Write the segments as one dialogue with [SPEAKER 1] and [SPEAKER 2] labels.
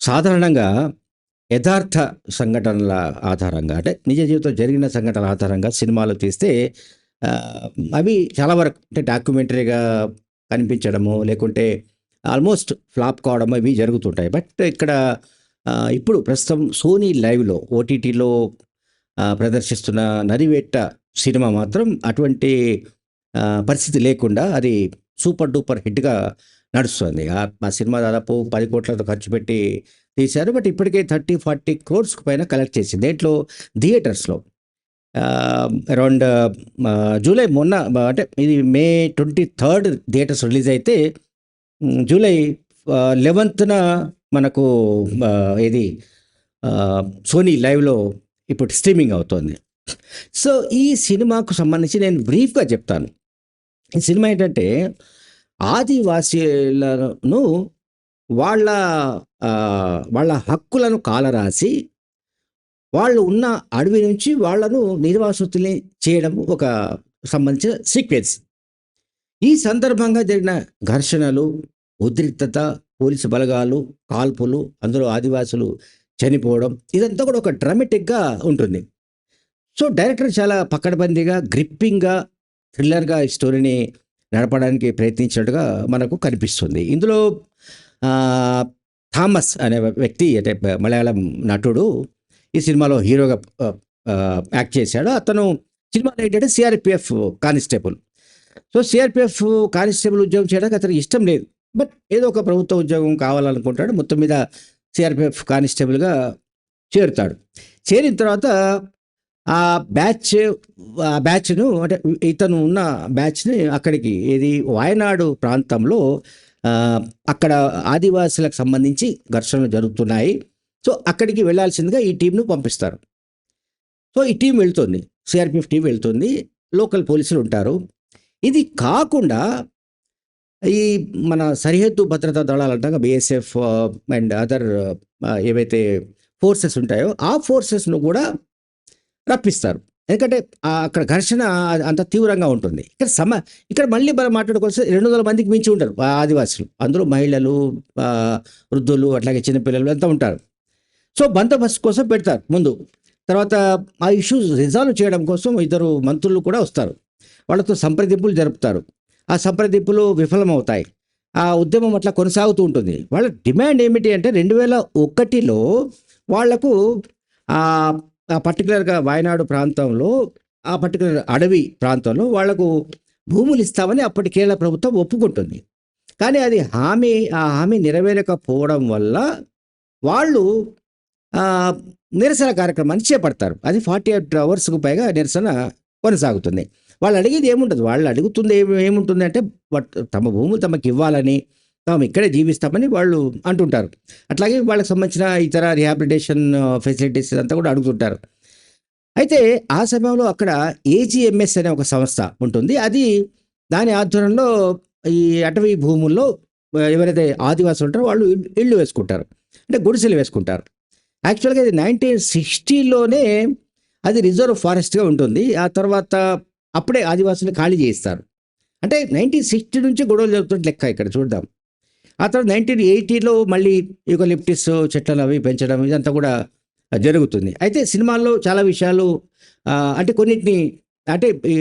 [SPEAKER 1] సాధారణంగా యథార్థ సంఘటనల ఆధారంగా అంటే నిజ జీవితంలో జరిగిన సంఘటనల ఆధారంగా సినిమాలు తీస్తే అవి చాలా వరకు అంటే డాక్యుమెంటరీగా కనిపించడము, లేకుంటే ఆల్మోస్ట్ ఫ్లాప్ కావడం ఇవి జరుగుతుంటాయి. బట్ ఇక్కడ ఇప్పుడు ప్రస్తుతం సోనీ లైవ్‌లో ఓటీటీలో ప్రదర్శిస్తున్న 'నరివేట' సినిమా మాత్రం అటువంటి పరిస్థితి లేకుండా అది సూపర్ డూపర్ హిట్‌గా నడుస్తుంది. ఆ సినిమా దాదాపు 10,00,00,000 ఖర్చు పెట్టి తీశారు. బట్ ఇప్పటికే 30, 40 క్రోర్స్‌కి పైన కలెక్ట్ చేసింది. దేంట్లో థియేటర్స్‌లో. అరౌండ్ జూలై మొన్న అంటే ఇది మే 23 థియేటర్స్ రిలీజ్ అయితే జూలై 11న మనకు ఇది సోనీ లైవ్‌లో ఇప్పుడు స్ట్రీమింగ్ అవుతోంది. సో, ఈ సినిమాకు సంబంధించి నేను బ్రీఫ్‌గా చెప్తాను. ఈ సినిమా ఏంటంటే ఆదివాసీలను వాళ్ళ వాళ్ళ హక్కులను కాలరాసి వాళ్ళు ఉన్న అడవి నుంచి వాళ్ళను నిర్వాసితుల్ని చేయడం ఒక సంబంధించిన సీక్వెన్స్. ఈ సందర్భంగా జరిగిన ఘర్షణలు, ఉద్రిక్తత, పోలీసు బలగాలు, కాల్పులు, అందులో ఆదివాసులు చనిపోవడం ఇదంతా కూడా ఒక డ్రామాటిక్‌గా ఉంటుంది. సో, డైరెక్టర్ చాలా పకడ్బందీగా, గ్రిప్పింగ్‌గా, థ్రిల్లర్‌గా ఈ స్టోరీని నడపడానికి ప్రయత్నించినట్టుగా మనకు కనిపిస్తుంది. ఇందులో థామస్ అనే వ్యక్తి అంటే మలయాళం నటుడు ఈ సినిమాలో హీరోగా యాక్ట్ చేశాడు. అతను సినిమాలో ఏంటంటే CRPF constable. So, CRPF constable ఉద్యోగం చేయడానికి అతనికి ఇష్టం లేదు. బట్ ఏదో ఒక ప్రభుత్వ ఉద్యోగం కావాలనుకుంటాడు. మొత్తం మీద సీఆర్‌పీఎఫ్ కానిస్టేబుల్‌గా చేరుతాడు. చేరిన తర్వాత ఆ బ్యాచ్ బ్యాచ్‌ను అంటే ఇతను ఉన్న బ్యాచ్‌ని అక్కడికి ఏది వాయనాడు ప్రాంతంలో అక్కడ ఆదివాసులకు సంబంధించి ఘర్షణలు జరుగుతున్నాయి. సో, అక్కడికి వెళ్ళాల్సిందిగా ఈ టీమ్‌ను పంపిస్తారు. సో, ఈ టీమ్ వెళ్తుంది. సీఆర్‌పీఎఫ్ టీమ్ వెళ్తుంది. లోకల్ పోలీసులు ఉంటారు. ఇది కాకుండా ఈ మన సరిహద్దు భద్రతా దళాలు అంటాం బీఎస్ఎఫ్ అండ్ అదర్ ఏవైతే ఫోర్సెస్ ఉంటాయో ఆ ఫోర్సెస్‌ను కూడా రప్పిస్తారు. ఎందుకంటే అక్కడ ఘర్షణ అంత తీవ్రంగా ఉంటుంది. ఇక్కడ మళ్ళీ మనం మాట్లాడుకోవాల్సి 200 మందికి మించి ఉంటారు ఆదివాసులు. అందులో మహిళలు, వృద్ధులు, అట్లాగే చిన్నపిల్లలు అంతా ఉంటారు. సో, బందోబస్తు కోసం పెడతారు ముందు. తర్వాత ఆ ఇష్యూస్ రిజాల్వ్ చేయడం కోసం ఇద్దరు మంత్రులు కూడా వస్తారు. వాళ్ళతో సంప్రదింపులు జరుపుతారు. ఆ సంప్రదింపులు విఫలమవుతాయి. ఆ ఉద్యమం అట్లా కొనసాగుతూ ఉంటుంది. వాళ్ళ డిమాండ్ ఏమిటి అంటే 2001లో వాళ్లకు పర్టికులర్‌గా వాయనాడు ప్రాంతంలో ఆ పర్టికులర్ అడవి ప్రాంతంలో వాళ్లకు భూములు ఇస్తామని అప్పటి కేరళ ప్రభుత్వం ఒప్పుకుంటుంది. కానీ అది ఆ హామీ నెరవేరకపోవడం వల్ల వాళ్ళు నిరసన కార్యక్రమాన్ని చేపడతారు. అది 48 అవర్స్‌కు పైగా నిరసన కొనసాగుతుంది. వాళ్ళు అడిగేది ఏముండదు. వాళ్ళు అడుగుతుంది ఏముంటుంది అంటే తమ భూములు తమకు ఇవ్వాలని, తాము ఇక్కడే జీవిస్తామని వాళ్ళు అంటుంటారు. అట్లాగే వాళ్ళకి సంబంధించిన ఇతర రిహాబిలిటేషన్ ఫెసిలిటీస్ అంతా కూడా అడుగుతుంటారు. అయితే ఆ సమయంలో అక్కడ ఏజీఎంఎస్ అనే ఒక సంస్థ ఉంటుంది. అది దాని ఆధ్వర్యంలో ఈ అటవీ భూముల్లో ఎవరైతే ఆదివాసులు ఉంటారో వాళ్ళు ఇళ్ళు వేసుకుంటారు. అంటే గుడిసెలు వేసుకుంటారు. యాక్చువల్‌గా ఇది 1960లోనే అది రిజర్వ్ ఫారెస్ట్‌గా ఉంటుంది. ఆ తర్వాత అప్పుడే ఆదివాసులు ఖాళీ చేయిస్తారు. అంటే 1960 నుంచి గొడవలు జరుగుతున్నట్టు లెక్క ఇక్కడ చూద్దాం. ఆ తర్వాత 1980లో మళ్ళీ యూకలిప్టిస్ చెట్లను అవి పెంచడం ఇదంతా కూడా జరుగుతుంది. అయితే సినిమాల్లో చాలా విషయాలు అంటే కొన్నిటిని అంటే ఈ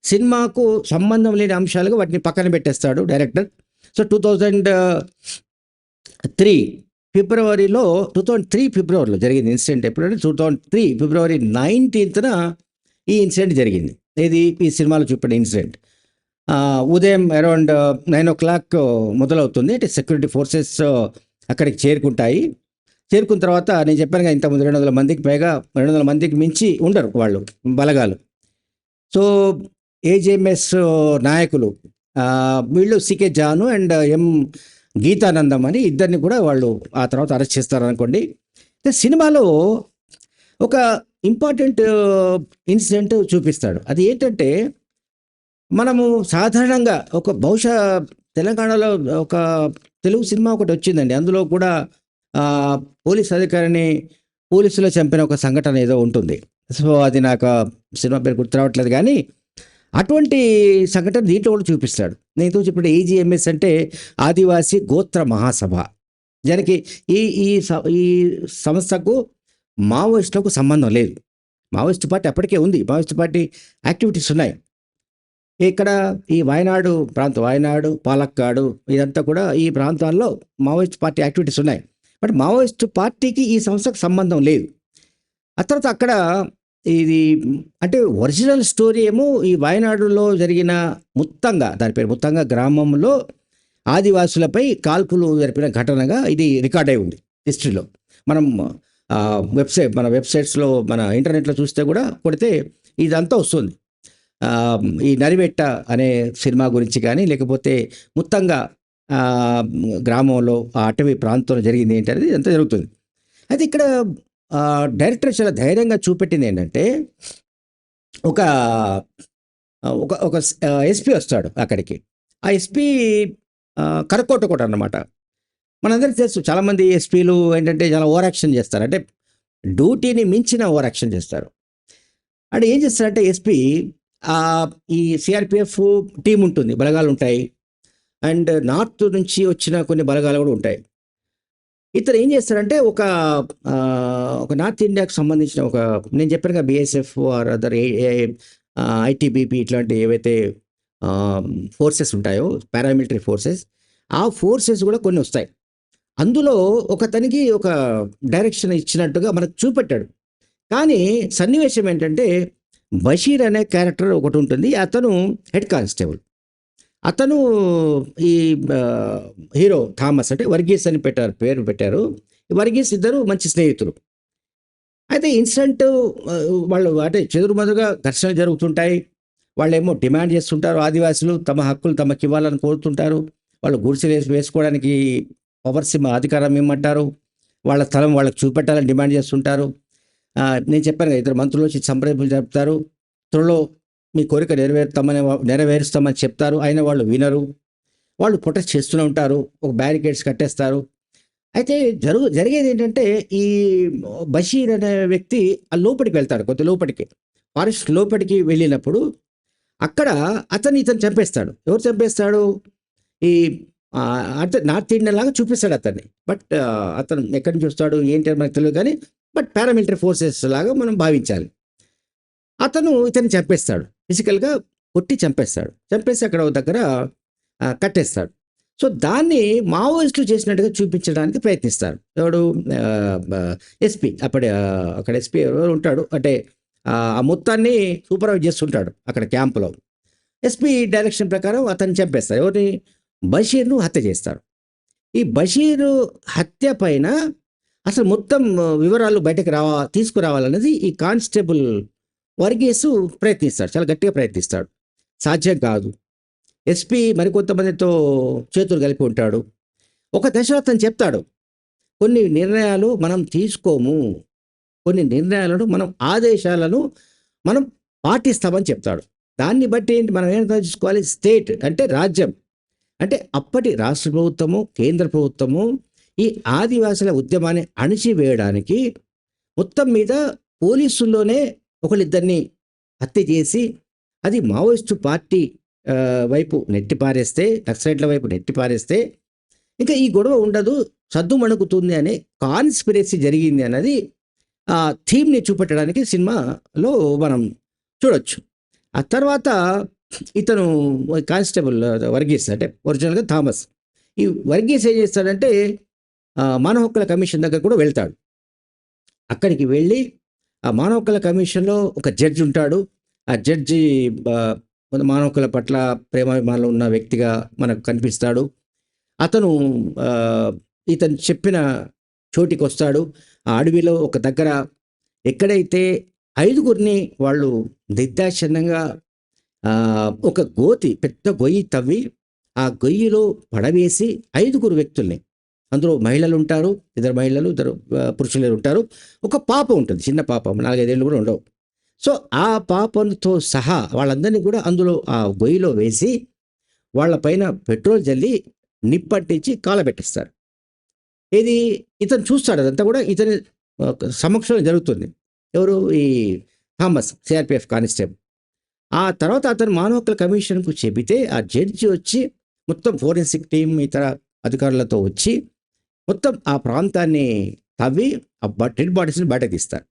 [SPEAKER 1] సినిమాకు సంబంధం లేని అంశాలుగా వాటిని పక్కన పెట్టేస్తాడు డైరెక్టర్. సో, 2003 ఫిబ్రవరిలో జరిగింది ఇన్సిడెంట్. ఎప్పుడంటే 2003 ఫిబ్రవరి 19న ఈ ఇన్సిడెంట్ జరిగింది. ఈ సినిమాలో చూపిన ఇన్సిడెంట్. ఉదయం అరౌండ్ 9:00 మొదలవుతుంది. అంటే సెక్యూరిటీ ఫోర్సెస్ అక్కడికి చేరుకుంటాయి. చేరుకున్న తర్వాత నేను చెప్పానుగా ఇంతకుముందు 200 మందికి పైగా 200 మందికి మించి ఉండరు వాళ్ళు బలగాలు. సో, ఏజీఎంఎస్ నాయకులు వీళ్ళు సికే జాను అండ్ ఎం గీతానందం అని ఇద్దరిని కూడా వాళ్ళు ఆ తర్వాత అరెస్ట్ చేస్తారనుకోండి. సినిమాలో ఒక ఇంపార్టెంట్ ఇన్సిడెంట్ చూపిస్తాడు. అది ఏంటంటే మనము సాధారణంగా బహుశా తెలంగాణలో ఒక తెలుగు సినిమా ఒకటి వచ్చిందండి. అందులో కూడా పోలీస్ అధికారిని పోలీసులు చంపిన ఒక సంఘటన ఏదో ఉంటుంది. సో, అది నాకు సినిమా పేరు గుర్తు రావట్లేదు కానీ అటువంటి సంఘటన దీంట్లో కూడా చూపిస్తాడు. నేను చెప్పిన ఏజీఎంఎస్ అంటే ఆదివాసీ గోత్ర మహాసభ. దానికి ఈ ఈ స- ఈ సంస్థకు మావోయిస్టులకు సంబంధం లేదు. మావోయిస్ట్ పార్టీ అప్పటికే ఉంది, మావోయిస్ట్ పార్టీ యాక్టివిటీస్ ఉన్నాయి. ఇక్కడ ఈ వాయనాడు, పాలక్కాడు ఇదంతా కూడా ఈ ప్రాంతాల్లో మావోయిస్ట్ పార్టీ యాక్టివిటీస్ ఉన్నాయి. బట్ మావోయిస్ట్ పార్టీకి ఈ సంస్థకు సంబంధం లేదు. ఆ తర్వాత అక్కడ ఇది అంటే ఒరిజినల్ స్టోరీ ఏమో ఈ వాయనాడులో జరిగిన దాని పేరు ముత్తంగా గ్రామంలో ఆదివాసులపై కాల్పులు జరిపిన ఘటనగా ఇది రికార్డ్ అయి ఉంది హిస్టరీలో. మనం మన వెబ్సైట్స్లో, మన ఇంటర్నెట్లో చూస్తే కూడా కొడితే ఇదంతా వస్తుంది. ఆ, ఈ నరివెట్ట అనే సినిమా గురించి కానీ, లేకపోతే ముత్తంగా ఆ, గ్రామంలో ఆ అటవీ ప్రాంతంలో జరిగింది ఏంటి అనేది అంతా జరుగుతుంది. అయితే ఇక్కడ డైరెక్టర్ చాలా ధైర్యంగా చూపెట్టింది ఏంటంటే, ఒక ఒక ఒక ఎస్పీ వస్తాడు అక్కడికి. ఆ ఎస్పీ కరకోట కూడా అన్నమాట. మనందరికీ తెలుసు చాలామంది ఎస్పీలు ఏంటంటే చాలా ఓవర్ యాక్షన్ చేస్తారు. అంటే డ్యూటీని మించిన ఓవర్ యాక్షన్ చేస్తారు. అంటే ఏం చేస్తారంటే ఎస్పీ ఈ సిఆర్పిఎఫ్ టీం ఉంటుంది, బలగాలు ఉంటాయి. అండ్ నార్త్ నుంచి వచ్చిన కొన్ని బలగాలు కూడా ఉంటాయి. ఇతను ఏం చేస్తాడంటే ఒక నార్త్ ఇండియాకు సంబంధించిన నేను చెప్పాను కదా, బిఎస్ఎఫ్ ఆర్ అదర్ ఐటీబీపీ ఇట్లాంటి ఏవైతే ఫోర్సెస్ ఉంటాయో, పారామిలిటరీ ఫోర్సెస్, ఆ ఫోర్సెస్ కూడా కొన్ని వస్తాయి. అందులో ఒకతనికి ఒక డైరెక్షన్ ఇచ్చినట్టుగా మనకు చూపెట్టాడు. కానీ సన్నివేశం ఏంటంటే, బషీర్ అనే క్యారెక్టర్ ఒకటి ఉంటుంది. అతను హెడ్ కానిస్టేబుల్. అతను ఈ హీరో థామస్ అంటే వర్గీస్ అని పేరు పెట్టారు. వర్గీస్ ఇద్దరు మంచి స్నేహితులు. అయితే ఇన్సిడెంట్ వాళ్ళు అంటే చెదురుమదురుగా ఘర్షణలు జరుగుతుంటాయి. వాళ్ళేమో డిమాండ్ చేస్తుంటారు, ఆదివాసులు తమ హక్కులు తమకి ఇవ్వాలని కోరుతుంటారు. వాళ్ళు గుడిసెలు వేసుకోవడానికి పవర్సిమ అధికారం ఇమ్మంటారు. వాళ్ళ స్థలం వాళ్ళకి చూపెట్టాలని డిమాండ్ చేస్తుంటారు. నేను చెప్పాను కదా, ఇద్దరు మంత్రులు వచ్చి సంప్రదింపులు జరుపుతారు. త్వరలో మీ కోరిక నెరవేరుస్తామని చెప్తారు. అయినా వాళ్ళు వినరు. వాళ్ళు ప్రొటెస్ట్ చేస్తూనే ఉంటారు. ఒక బ్యారికేడ్స్ కట్టేస్తారు. అయితే జరిగేది ఏంటంటే, ఈ బషీర్ అనే వ్యక్తి ఆ లోపలికి వెళ్తాడు, కొద్ది లోపలికి, ఫారెస్ట్ లోపలికి వెళ్ళినప్పుడు అక్కడ ఇతను చంపేస్తాడు. ఎవరు చంపేస్తాడు? ఈ అంటే నార్త్ ఇండియన్ లాగా చూపిస్తాడు అతన్ని. బట్ అతను ఎక్కడి నుంచి వస్తాడు ఏంటి అని మనకు తెలియదు. కానీ బట్ పారామిలిటరీ ఫోర్సెస్ లాగా మనం భావించాలి. ఇతన్ని చంపేస్తాడు, ఫిజికల్గా కొట్టి చంపేస్తాడు. చంపేసి అక్కడ దగ్గర కట్టేస్తాడు. సో దాన్ని మావోయిస్టులు చేసినట్టుగా చూపించడానికి ప్రయత్నిస్తారు. ఎవడు? ఎస్పీ. అక్కడ ఎస్పీ ఎవరు ఉంటాడు అంటే ఆ మొత్తాన్ని సూపర్వైజ్ చేస్తుంటాడు అక్కడ క్యాంపులో. ఎస్పీ డైరెక్షన్ ప్రకారం అతన్ని చంపేస్తారు. ఎవరిని? బషీర్ను హత్య చేస్తారు. ఈ బషీరు హత్య పైన అసలు మొత్తం వివరాలు బయటకు తీసుకురావాలన్నది ఈ కానిస్టేబుల్ వర్గీసు ప్రయత్నిస్తాడు, చాలా గట్టిగా ప్రయత్నిస్తాడు. సాధ్యం కాదు. ఎస్పీ మరికొంతమందితో చేతులు కలిపి ఉంటాడు. ఒక దశలో అతను చెప్తాడు, కొన్ని నిర్ణయాలు మనం తీసుకోము, కొన్ని నిర్ణయాలను ఆదేశాలను మనం పాటిస్తామని చెప్తాడు. దాన్ని బట్టి ఏంటి, మనం ఏం తీసుకోవాలి? స్టేట్ అంటే రాజ్యం, అంటే అప్పటి రాష్ట్ర ప్రభుత్వము, కేంద్ర ప్రభుత్వము ఈ ఆదివాసుల ఉద్యమాన్ని అణిచివేయడానికి మొత్తం మీద పోలీసుల్లోనే ఒకళ్ళిద్దరిని హత్య చేసి, అది మావోయిస్టు పార్టీ వైపు నెట్టిపారేస్తే, నక్సలైట్ల వైపు నెట్టిపారేస్తే ఇంకా ఈ గొడవ ఉండదు, సద్దుమణుకుతుంది అనే కాన్స్పిరసీ జరిగింది అన్నది ఆ థీమ్ని చూపెట్టడానికి సినిమాలో మనం చూడొచ్చు. ఆ తర్వాత ఇతను కానిస్టేబుల్ వర్గీస్ అంటే ఒరిజినల్గా థామస్. ఈ వర్గీస్ ఏం చేస్తాడంటే మానవ హక్కుల కమిషన్ దగ్గర కూడా వెళ్తాడు. అక్కడికి వెళ్ళి ఆ మానవ హక్కుల కమిషన్లో ఒక జడ్జి ఉంటాడు. ఆ జడ్జి మానవ హక్కుల పట్ల ప్రేమాభిమానాలు ఉన్న వ్యక్తిగా మనకు కనిపిస్తాడు. అతను చెప్పిన చోటికి వస్తాడు. ఆ అడవిలో ఒక దగ్గర ఎక్కడైతే 5గురిని వాళ్ళు నిర్దాక్షిణ్యంగా ఒక పెద్ద గొయ్యి తవ్వి ఆ గొయ్యిలో పడవేసి 5గురు వ్యక్తుల్ని, అందులో మహిళలు ఉంటారు, ఇద్దరు మహిళలు, ఇద్దరు పురుషులు ఉంటారు. ఒక పాప ఉంటుంది, చిన్న పాప, 4-5 ఏళ్ళు కూడా ఉండవు. సో ఆ పాపంతో సహా వాళ్ళందరినీ కూడా అందులో ఆ గొయ్యిలో వేసి వాళ్ళపైన పెట్రోల్ జల్లి నిప్పట్టించి కాలబెట్టిస్తారు. ఇది ఇతను చూస్తాడు. అదంతా కూడా ఇతని సమక్షంలో జరుగుతుంది. ఎవరు? ఈ థామస్, సిఆర్పిఎఫ్ కానిస్టేబుల్. ఆ తర్వాత అతను మానవ హక్కుల కమిషన్కు చెబితే ఆ జడ్జి వచ్చి మొత్తం ఫోరెన్సిక్ టీం, ఇతర అధికారులతో వచ్చి మొత్తం ఆ ప్రాంతాన్ని తవ్వి డెడ్ బాడీస్ని బయటకు తీస్తారు.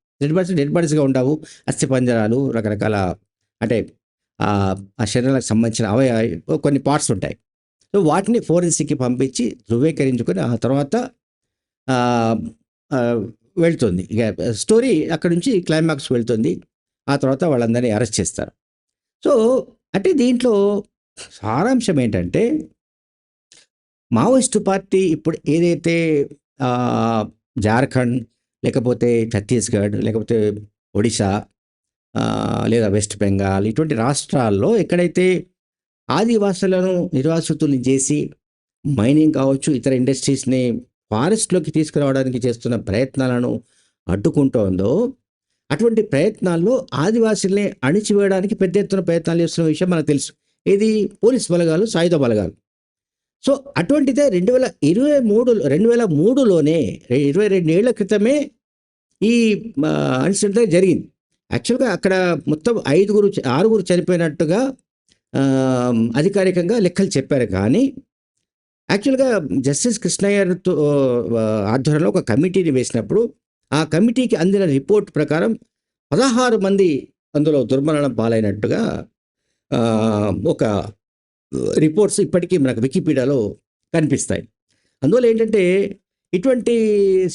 [SPEAKER 1] డెడ్ బాడీస్గా ఉండవు, అస్థిపంజరాలు, రకరకాల అంటే ఆ శరీరాలకు సంబంధించిన కొన్ని పార్ట్స్ ఉంటాయి. సో వాటిని ఫోరెన్సిక్కి పంపించి ధృవీకరించుకొని ఆ తర్వాత ఆ, ఆ, వెళ్తుంది. ఇక స్టోరీ అక్కడి నుంచి క్లైమాక్స్ వెళ్తుంది. ఆ తర్వాత వాళ్ళందరినీ అరెస్ట్ చేస్తారు. సో అంటే దీంట్లో సారాంశం ఏంటంటే మావోయిస్టు పార్టీ ఇప్పుడు ఏదైతే జార్ఖండ్, లేకపోతే ఛత్తీస్గఢ్, లేకపోతే ఒడిశా, లేదా వెస్ట్ బెంగాల్ ఇటువంటి రాష్ట్రాల్లో ఎక్కడైతే ఆదివాసులను నిర్వాసితుల్ని చేసి మైనింగ్ కావచ్చు, ఇతర ఇండస్ట్రీస్ని ఫారెస్ట్లోకి తీసుకురావడానికి చేస్తున్న ప్రయత్నాలను అడ్డుకుంటోందో, అటువంటి ప్రయత్నాల్లో ఆదివాసుల్ని అణిచివేయడానికి పెద్ద ఎత్తున ప్రయత్నాలు చేస్తున్న విషయం మనకు తెలుసు. ఇది పోలీస్ బలగాలు, సాయుధ బలగాలు. సో అటువంటిదే 2003లోనే 22 ఏళ్ల క్రితమే ఈ ఇన్సిడెంట్ జరిగింది. యాక్చువల్గా అక్కడ మొత్తం 6 చనిపోయినట్టుగా అధికారికంగా లెక్కలు చెప్పారు. కానీ యాక్చువల్గా జస్టిస్ కృష్ణయ్యతో ఆధ్వర్యంలో ఒక కమిటీని వేసినప్పుడు ఆ కమిటీకి అందిన రిపోర్ట్ ప్రకారం 16 మంది అందులో దుర్మరణం పాలైనట్టుగా ఒక రిపోర్ట్స్ ఇప్పటికీ మనకు వికీపీడియాలో కనిపిస్తాయి. అందువల్ల ఏంటంటే ఇటువంటి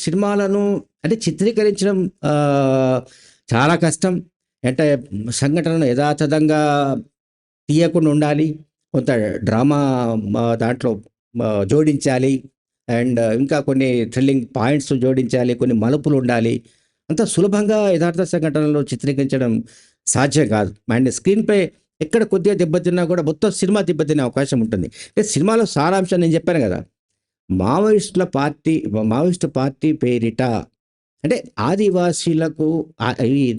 [SPEAKER 1] సినిమాలను అంటే చిత్రీకరించడం చాలా కష్టం. అంటే సంఘటనను యథాతథంగా తీయకుండా ఉండాలి, కొంత డ్రామా దాంట్లో జోడించాలి, అండ్ ఇంకా కొన్ని థ్రిల్లింగ్ పాయింట్స్ జోడించాలి, కొన్ని మలుపులు ఉండాలి. అంత సులభంగా యథార్థ సంఘటనలో చిత్రీకరించడం సాధ్యం కాదు. అండ్ స్క్రీన్ ప్లే ఎక్కడ కొద్దిగా దెబ్బతిన్నా కూడా మొత్తం సినిమా దెబ్బతినే అవకాశం ఉంటుంది. అంటే సినిమాలో సారాంశం నేను చెప్పాను కదా, మావోయిస్టు పార్టీ పేరిట అంటే ఆదివాసీలకు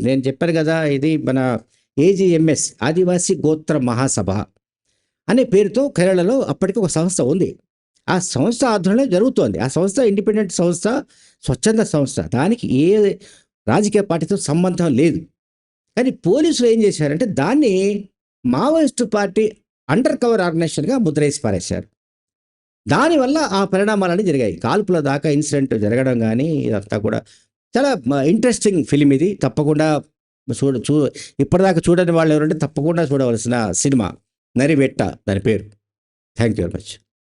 [SPEAKER 1] నేను చెప్పాను కదా, ఇది మన AGMS ఆదివాసీ గోత్ర మహాసభ అనే పేరుతో కేరళలో అప్పటికి ఒక సంస్థ ఉంది. ఆ సంస్థ ఆధ్వర్యంలో జరుగుతోంది. ఆ సంస్థ ఇండిపెండెంట్ సంస్థ, స్వచ్ఛంద సంస్థ. దానికి ఏ రాజకీయ పార్టీతో సంబంధం లేదు. కానీ పోలీసులు ఏం చేశారంటే దాన్ని మావోయిస్టు పార్టీ అండర్ కవర్ ఆర్గనైజేషన్గా ముద్రేసి పారేశారు. దానివల్ల ఆ పరిణామాలన్నీ జరిగాయి. కాల్పుల దాకా ఇన్సిడెంట్ జరగడం కానీ ఇదంతా కూడా చాలా ఇంట్రెస్టింగ్ ఫిలిం ఇది. తప్పకుండా ఇప్పటిదాకా చూడని వాళ్ళు ఎవరంటే తప్పకుండా చూడవలసిన సినిమా. నరివెట్ట దాని పేరు. Thank you very much.